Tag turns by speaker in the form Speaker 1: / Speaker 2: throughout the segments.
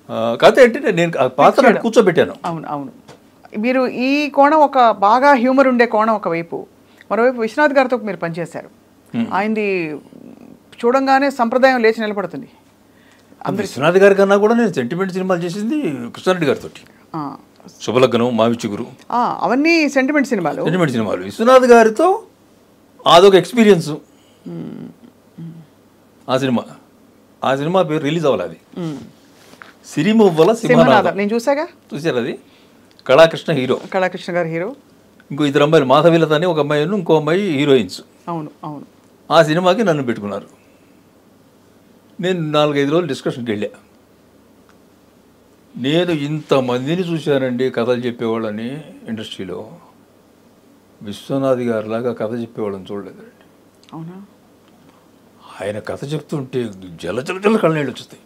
Speaker 1: కాకపోతే అంటే నేను పాత్ర కూర్చోబెట్టాను.
Speaker 2: అవును అవును. మీరు ఈ కోణం ఒక బాగా హ్యూమర్ ఉండే కోణం ఒకవైపు, మరోవైపు విశ్వనాథ్ గారితో మీరు పనిచేశారు. ఆయనది చూడంగానే సంప్రదాయం లేచి నిలబడుతుంది.
Speaker 1: విశ్వనాథ్ గారి కన్నా కూడా నేను సెంటిమెంట్ సినిమాలు చేసింది కృష్ణారెడ్డి గారితో. శుభలగ్నం, మావిచిగురు,
Speaker 2: అవన్నీ సెంటిమెంట్ సినిమాలు.
Speaker 1: విశ్వనాథ్ గారితో అదొక ఎక్స్పీరియన్స్. ఆ సినిమా పేరు రిలీజ్ అవ్వాలి. అది సిరిమువ్వల సింహనాథం.
Speaker 2: నేను చూసాగా.
Speaker 1: చూసారు? అది కళాకృష్ణ హీరో.
Speaker 2: కళాకృష్ణ గారు హీరో.
Speaker 1: ఇంకో ఇద్దరు అమ్మాయిలు, మాధవీలత అని ఒక అమ్మాయి, ఇంకో అమ్మాయి హీరోయిన్స్.
Speaker 2: అవును అవును.
Speaker 1: ఆ సినిమాకి నన్ను పెట్టుకున్నారు. నేను 4-5 రోజులు డిస్కషన్కి వెళ్ళా. నేను ఇంతమందిని చూశానండి కథలు చెప్పేవాళ్ళని ఇండస్ట్రీలో. విశ్వనాథ్ గారిలాగా కథ చెప్పేవాళ్ళని చూడలేదండి.
Speaker 2: అవునా?
Speaker 1: ఆయన కథ చెప్తుంటే జల కళ్ళనీళ్ళు వచ్చేస్తాయి.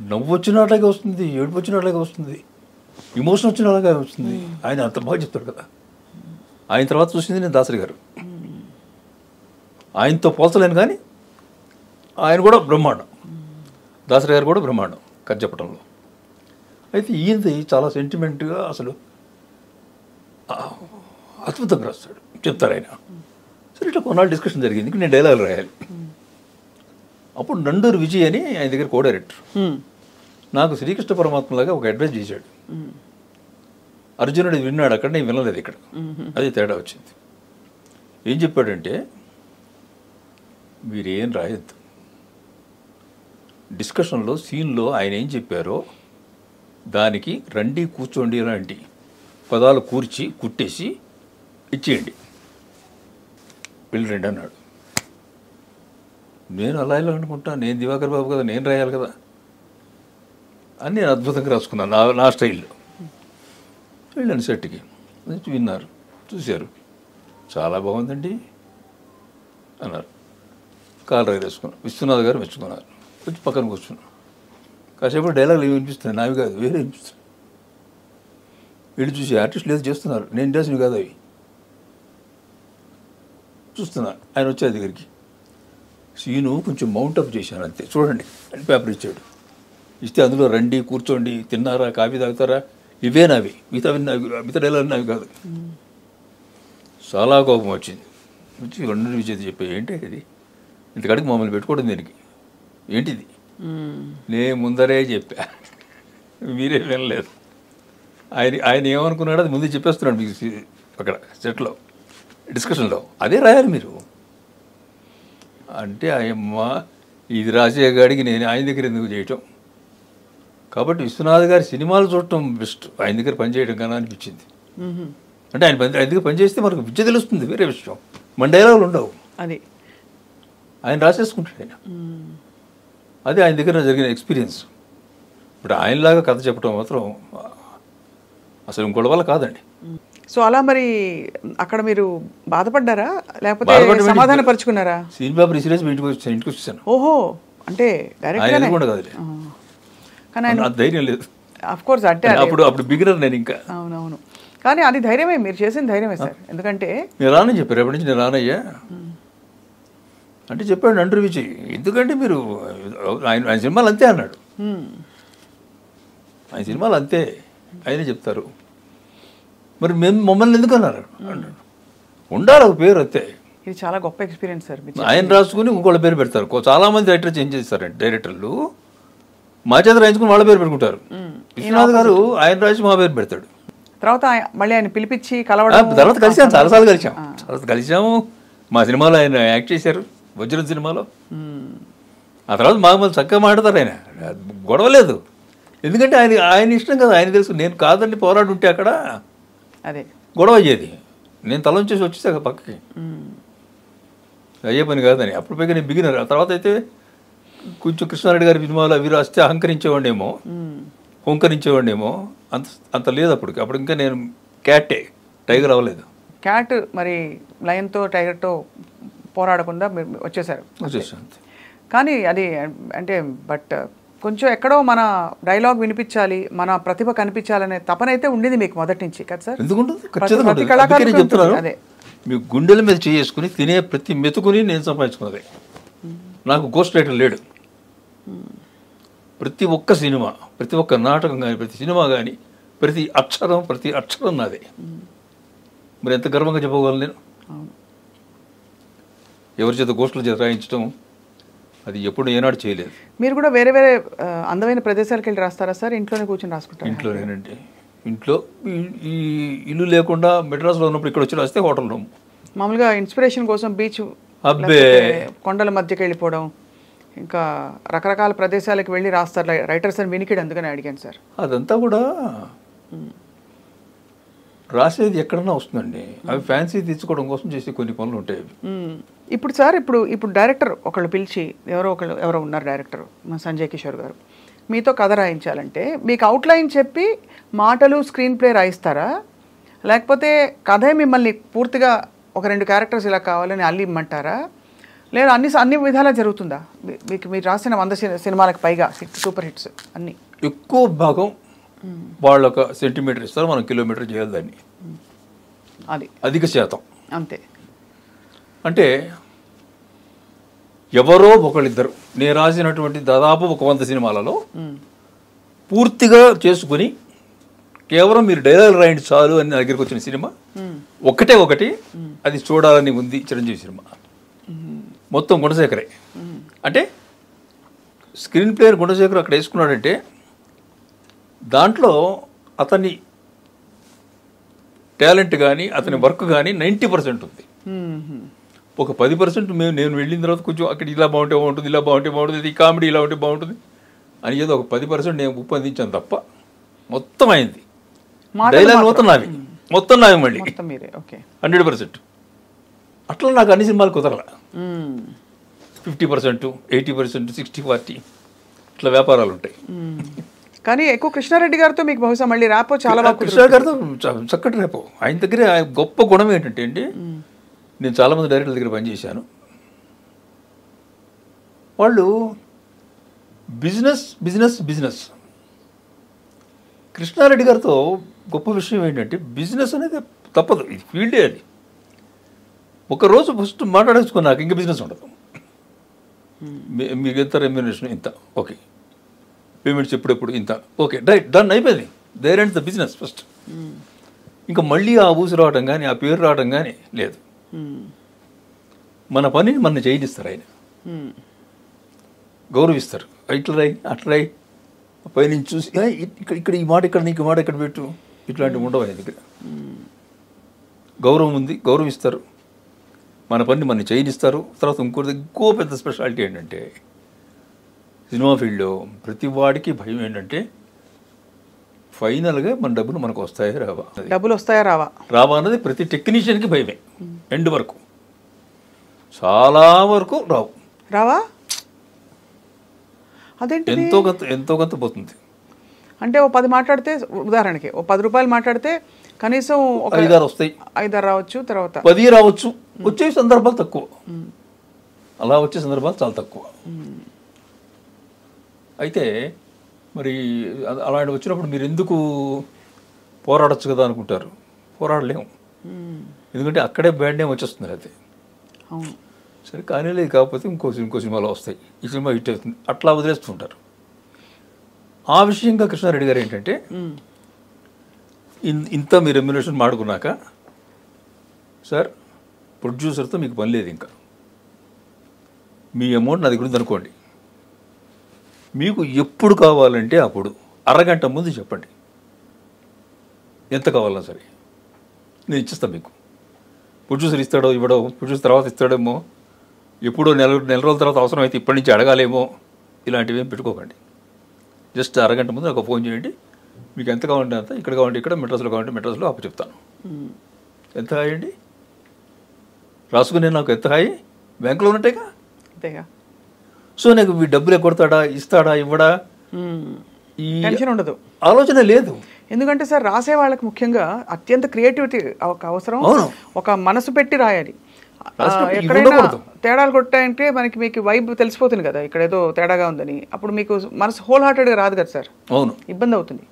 Speaker 1: నవ్వు వచ్చినట్లాగే వస్తుంది, ఏడుపు వచ్చినట్లాగే వస్తుంది, ఇమోషన్ వచ్చినట్లాగే వస్తుంది. ఆయన అంత బాగా చెప్తాడు కదా. ఆయన తర్వాత చూసింది నేను దాసరి గారు. ఆయనతో పోల్చలేను కానీ ఆయన కూడా బ్రహ్మాండం. దాసరి గారు కూడా బ్రహ్మాండం కథ చెప్పడంలో. అయితే ఈయనది చాలా సెంటిమెంట్గా అసలు అద్భుతంగా రాస్తాడు, చెప్తారు ఆయన. సరే ఇట్లా కొన్నాళ్ళు డిస్కషన్ జరిగింది. నేను డైలాగులు రాయాలి. అప్పుడు నండూరు విజయ్ అని ఆయన దగ్గర కో డైరెక్టర్ నాకు శ్రీకృష్ణ పరమాత్మలాగా ఒక అడ్వైస్ చేశాడు. అర్జునుడు విన్నాడు అక్కడ, నేను వినలేదు ఇక్కడ. అది తేడా వచ్చింది. ఏం చెప్పాడంటే, మీరేం రాయొద్దు, డిస్కషన్లో సీన్లో ఆయన ఏం చెప్పారో దానికి రండి కూర్చోండి లాంటి పదాలు కూర్చి కుట్టేసి ఇచ్చేయండి, వెళ్ళి రండి అన్నాడు. నేను అలా ఇలా అనుకుంటా, నేను దివాకర్ బాబు కదా, నేను రాయాలి కదా అని నేను అద్భుతంగా రాసుకున్నాను నా స్టైల్లో. వెళ్ళాను సెట్కి, విన్నారు, చూశారు, చాలా బాగుందండి అన్నారు. కాలు రైరేసుకున్నాను. విశ్వనాథ్ గారు మెచ్చుకున్నారు. వచ్చి పక్కన కూర్చున్నాను. కాసేపు డైలాగులు ఏమి వినిపిస్తున్నాయి, నావి కాదు, వేరే వినిపిస్తున్నాయి. వీళ్ళు చూసి ఆర్టిస్టులు ఏదో చేస్తున్నారు, నేను చేసినవి కాదు అవి. చూస్తున్నా. ఆయన వచ్చే దగ్గరికి, సీను కొంచెం మౌంటప్ చేశాను అంతే, చూడండి అని పేపర్ ఇచ్చాడు. ఇస్తే అందులో రండి కూర్చోండి, తిన్నారా, కాఫీ తాగుతారా, ఇవే నావి, మిగతా డైలాగ్ నావి కాదు. చాలా కోపం వచ్చింది. వచ్చి రెండు విజయ్ చెప్పి, ఏంటి ఇది, ఇంతకాడికి మమ్మల్ని పెట్టుకోవడం దేనికి, ఏంటిది, నేను ముందరే చెప్పా, మీరే వినలేదు. ఆయన ఏమనుకున్నాడో అది ముందే చెప్పేస్తున్నాడు మీకు అక్కడ సెట్లో డిస్కషన్లో. అదే రాయాలి మీరు అంటే, ఆయమ్మ ఇది రాసేగాడికి నేను ఆయన దగ్గర ఎందుకు చేయటం. కాబట్టి విశ్వనాథ్ గారి సినిమాలు చూడటం బెస్ట్, ఆయన దగ్గర పనిచేయడం కన్నా అనిపించింది. అంటే ఆయన దగ్గర పనిచేస్తే మనకు విద్య తెలుస్తుంది, వేరే విషయం. మన డైలాగులు ఉండవు, అది ఆయన రాసేసుకుంటాడు ఆయన. అది ఆయన దగ్గర జరిగిన ఎక్స్పీరియన్స్. ఇప్పుడు ఆయనలాగా కథ చెప్పడం మాత్రం అసలు ఇంకోటి వల్ల కాదండి.
Speaker 2: సో అలా మరి అక్కడ మీరు బాధపడ్డారా, లేకపోతే సమాధాన పరుచుకున్నారా?
Speaker 1: సీన్ పేపర్ ఇసిరేసి ఇంటికి వచ్చేసాను.
Speaker 2: ఓహో, అంటే
Speaker 1: ఆయన కూడా కాదులే,
Speaker 2: కానీ ఆయన
Speaker 1: ధైర్యం లేదు.
Speaker 2: ఆఫ్ కోర్స్ అంటే
Speaker 1: అప్పుడు బిగినర్ నేను ఇంకా.
Speaker 2: అవునవును, కానీ అది ధైర్యమే, మీరు చేసిన ధైర్యమే సార్. ఎందుకంటే
Speaker 1: నేను రానని చెప్పారు, రేపటి నుంచి నేను రానయ్యా అంటే చెప్పాడు నండూరు విజయ్. ఎందుకంటే మీరు ఆయన సినిమాలు అంతే అన్నాడు. ఆయన సినిమాలు అంతే, ఆయనే చెప్తారు. మరి మమ్మల్ని ఎందుకు అన్నారు అన్నాడు. ఉండాలి ఒక పేరు అంతే.
Speaker 2: ఇది చాలా గొప్ప ఎక్స్పీరియన్స్ సార్.
Speaker 1: ఆయన రాసుకుని ఇంకోళ్ళ పేరు పెడతారు. చాలా మంది రైటర్ చేంజ్ చేస్తారండి, డైరెక్టర్లు మా చేత రాయించుకుని వాళ్ళ పేరు పెట్టుకుంటారు. విశ్వనాథ్ గారు ఆయన రాసి మా పేరు పెడతాడు.
Speaker 2: తర్వాత మళ్ళీ ఆయన పిలిపించి కలవడం,
Speaker 1: తర్వాత కలిసాం, చాలాసార్లు కలిసాము. మా సినిమాలో ఆయన యాక్ట్ చేశారు, వజ్రం సినిమాలో. ఆ తర్వాత మామూలు చక్కగా మాట్లాడతారు, ఆయన గొడవలేదు. ఎందుకంటే ఆయన ఇష్టం కదా, ఆయన తెలుసు. నేను కాదండి పోరాడు ఉంటే అక్కడ
Speaker 2: అదే
Speaker 1: గొడవ అయ్యేది. నేను తలంచేసి వచ్చేసాక పక్కకి, అయ్యే పని కాదని. అప్పుడు పైగా నేను బిగినర్. ఆ తర్వాత అయితే కొంచెం కృష్ణారెడ్డి గారి సినిమాలు అవి రాస్తే అహంకరించేవాడేమో, హోంకరించేవాడేమో, అంత లేదు అప్పుడు ఇంకా నేను టైగర్ అవ్వలేదు.
Speaker 2: క్యాట్ మరి లయన్తో టైగర్తో పోరాడకుండా మీరు వచ్చేసారు. కానీ అది అంటే బట్ కొంచెం ఎక్కడో మన డైలాగ్ వినిపించాలి, మన ప్రతిభ కనిపించాలనే తపన అయితే ఉండేది మీకు మొదటి నుంచి కదా సార్?
Speaker 1: చెప్తున్నాను, మీ గుండెల మీద చేసుకుని తినే ప్రతి మెతుకుని నేను సంపాదించుకున్నది. నాకు గోస్ట్ రైటర్ లేడు. ప్రతి ఒక్క సినిమా, ప్రతి ఒక్క నాటకం కానీ, ప్రతి సినిమా కానీ, ప్రతి అక్షరం నాదే. మరి ఎంత గర్వంగా చెప్పగలను నేను? ఎవరి చేత గోష్ఠుల చేత రాయించడం అది ఎప్పుడు ఏనాడు చేయలేదు.
Speaker 2: మీరు కూడా వేరే వేరే అందమైన ప్రదేశాలకు వెళ్ళి రాస్తారా సార్? ఇంట్లోనే కూర్చొని రాసుకుంటారు?
Speaker 1: ఇంట్లోనేనండి. ఇంట్లో ఈ ఇల్లు లేకుండా మెడ్రాస్లో ఉన్నప్పుడు ఇక్కడ వచ్చి రాస్తే హోటల్ రూమ్.
Speaker 2: మామూలుగా ఇన్స్పిరేషన్ కోసం బీచ్,
Speaker 1: అబ్బే
Speaker 2: కొండల మధ్యకి వెళ్ళిపోవడం, ఇంకా రకరకాల ప్రదేశాలకు వెళ్ళి రాస్తారు రైటర్స్ అని వినికిడు, అందుకని అడిగాను సార్.
Speaker 1: అదంతా కూడా రాసేది ఎక్కడన్నా వస్తుందండి. అవి ఫ్యాన్సీ తెచ్చుకోవడం కోసం చేసే కొన్ని పనులు ఉంటాయి.
Speaker 2: ఇప్పుడు సార్ ఇప్పుడు డైరెక్టర్ ఒకళ్ళు పిలిచి, ఎవరో ఉన్నారు డైరెక్టర్, మా సంజయ్ కిషోర్ గారు, మీతో కథ రాయించాలంటే మీకు అవుట్లైన్ చెప్పి మాటలు స్క్రీన్ ప్లే రాయిస్తారా? లేకపోతే కథే మిమ్మల్ని పూర్తిగా ఒక 2 క్యారెక్టర్స్ ఇలా కావాలని అల్లి ఇమ్మంటారా? లేదా అన్ని విధాలా జరుగుతుందా? మీరు రాసిన 100 సినిమాలకు పైగా సూపర్ హిట్స్ అన్నీ
Speaker 1: ఎక్కువ భాగం వాళ్ళు ఒక సెంటీమీటర్ ఇస్తారు, మనం కిలోమీటర్ చేయాలి దాన్ని.
Speaker 2: అది
Speaker 1: అధిక శాతం
Speaker 2: అంతే.
Speaker 1: అంటే ఎవరో ఒకళ్ళిద్దరు, నేను రాసినటువంటి దాదాపు ఒక 100 సినిమాలలో పూర్తిగా చేసుకుని కేవలం మీరు డైలాగ్ రాయండి చాలు అని నా దగ్గరికి వచ్చిన సినిమా ఒకటి, అది చూడాలని ఉంది, చిరంజీవి సినిమా. మొత్తం గుణశేఖరే. అంటే స్క్రీన్ ప్లేయర్ గుణశేఖర్ అక్కడ వేసుకున్నాడంటే దాంట్లో అతని టాలెంట్ కానీ అతని వర్క్ కానీ 90% ఉంది. ఒక 10% నేను వెళ్ళిన తర్వాత కొంచెం అక్కడ ఇలా బాగుంటే బాగుంటుంది, ఇలా బాగుంటే బాగుంటుంది, ఈ కామెడీ ఇలా ఉంటే బాగుంటుంది అని ఏదో ఒక 10% నేను ఉప్పందించాను తప్ప మొత్తం అయింది. డైలాగ్ మొత్తం నావి మళ్ళీ 100%. అట్లా నాకు అన్ని సినిమాలు కుదరలా. 50%, 80%, 60-40 ఇట్లా వ్యాపారాలు ఉంటాయి.
Speaker 2: కానీ ఎక్కువ కృష్ణారెడ్డి గారితో మీకు బహుశా మళ్ళీ ర్యాపో చాలా బాగా,
Speaker 1: కృష్ణ గారితో చక్కటి ర్యాపో. ఆయన దగ్గర గొప్ప గుణం ఏంటంటే అండి, నేను చాలామంది డైరెక్టర్ల దగ్గర పనిచేశాను. వాళ్ళు బిజినెస్. కృష్ణారెడ్డి గారితో గొప్ప విషయం ఏంటంటే బిజినెస్ అనేది తప్పదు, ఇది ఫీల్డే. అది ఒకరోజు ఫస్ట్ మాట్లాడేసుకున్నాక ఇంకా బిజినెస్ ఉండదు. మీకు ఎంత రెమ్యూనరేషన్ ఇంత, ఓకే, పేమెంట్స్ ఎప్పుడెప్పుడు ఇంత, ఓకే, రైట్, డన్, అయిపోయింది. There and the business first. ఇంకా మళ్ళీ ఆ ఊసి రావడం కానీ ఆ పేరు రావడం కానీ లేదు. మన పనిని మన చేయనిస్తారు, ఆయన గౌరవిస్తారు. ఇట్లా రాయి అట్లా రాయి, పైనుంచి చూసి ఇక్కడ ఈ మాట ఇక్కడ, నీకు మాట ఇక్కడ పెట్టు, ఇట్లాంటివి ఉండవు ఆయన దగ్గర. గౌరవం ఉంది, గౌరవిస్తారు, మన పని మన చేయనిస్తారు. తర్వాత ఇంకో పెద్ద స్పెషాలిటీ ఏంటంటే సినిమా ఫీల్డ్లో ప్రతి వాడికి భయం ఏంటంటే ఫైనల్గా మన డబ్బులు మనకు వస్తాయా రావా అన్నది ప్రతి టెక్నీషియన్కి భయమే. ఎండ్ వరకు చాలా వరకు రావా. అదేంటి ఎంతో కొంత పోతుంది.
Speaker 2: అంటే ఓ 10 మాట్లాడితే, ఉదాహరణకి ఓ 10 రూపాయలు మాట్లాడితే కనీసం
Speaker 1: 5-6 వస్తాయి,
Speaker 2: 5 రావచ్చు, తర్వాత
Speaker 1: 10 రావచ్చు. వచ్చే సందర్భాలు తక్కువ, అలా వచ్చే సందర్భాలు చాలా తక్కువ. అయితే మరి అలాంటి వచ్చినప్పుడు మీరు ఎందుకు పోరాడచ్చు కదా అనుకుంటారు. పోరాడలేము, ఎందుకంటే అక్కడే బ్యాడ్ నేమ్ వచ్చేస్తుంది. అయితే సరే కానీ లేదు, కాకపోతే ఇంకో సినిమాలో వస్తాయి, ఈ సినిమా హిట్ అవుతుంది, అట్లా వదిలేస్తుంటారు. ఆ విషయంగా కృష్ణారెడ్డి గారు ఏంటంటే ఇంత మీరు రెమ్యునరేషన్ మాడుకున్నాక, సార్ ప్రొడ్యూసర్తో మీకు పని లేదు, ఇంకా మీ అమౌంట్ నా దగ్గర ఉంది అనుకోండి, మీకు ఎప్పుడు కావాలంటే అప్పుడు అరగంట ముందు చెప్పండి, ఎంత కావాలన్నా సరే నేను ఇచ్చేస్తాను మీకు. ప్రొడ్యూసర్ ఇస్తాడో ఇవ్వడో, ప్రొడ్యూసర్ తర్వాత ఇస్తాడేమో, ఎప్పుడో నెల రోజుల తర్వాత అవసరం అయితే ఇప్పటి నుంచి అడగాలేమో, ఇలాంటివి ఏం పెట్టుకోకండి. జస్ట్ అరగంట ముందు నాకు ఫోన్ చేయండి, మీకు ఎంత కావాలంటే అంత, ఇక్కడ కావాలంటే ఇక్కడ, మెడ్రాస్లో కావాలంటే మెడ్రాస్లో అప్పు చెప్తాను. ఎంత హాయ్ అండి రాసుకుని, నాకు ఎంత హాయ్ బ్యాంకులో ఉన్నట్టేగా.
Speaker 2: అంతేగా.
Speaker 1: సో నాకు డబ్బులు ఎక్కొడతాడా, ఇస్తాడా, ఇవ్వడా, ఈ
Speaker 2: టెన్షన్ ఉండదు,
Speaker 1: ఆలోచన లేదు.
Speaker 2: ఎందుకంటే సార్ రాసే వాళ్ళకి ముఖ్యంగా అత్యంత క్రియేటివిటీ ఒక అవసరం, ఒక మనసు పెట్టి రాయాలి. ఎక్కడైనా తేడాలు కొట్టాయంటే మీకు వైబ్ తెలిసిపోతుంది కదా, ఇక్కడ ఏదో తేడాగా ఉందని, అప్పుడు మీకు మనసు హోల్ హార్టెడ్గా రాదు కదా సార్, ఇబ్బంది అవుతుంది.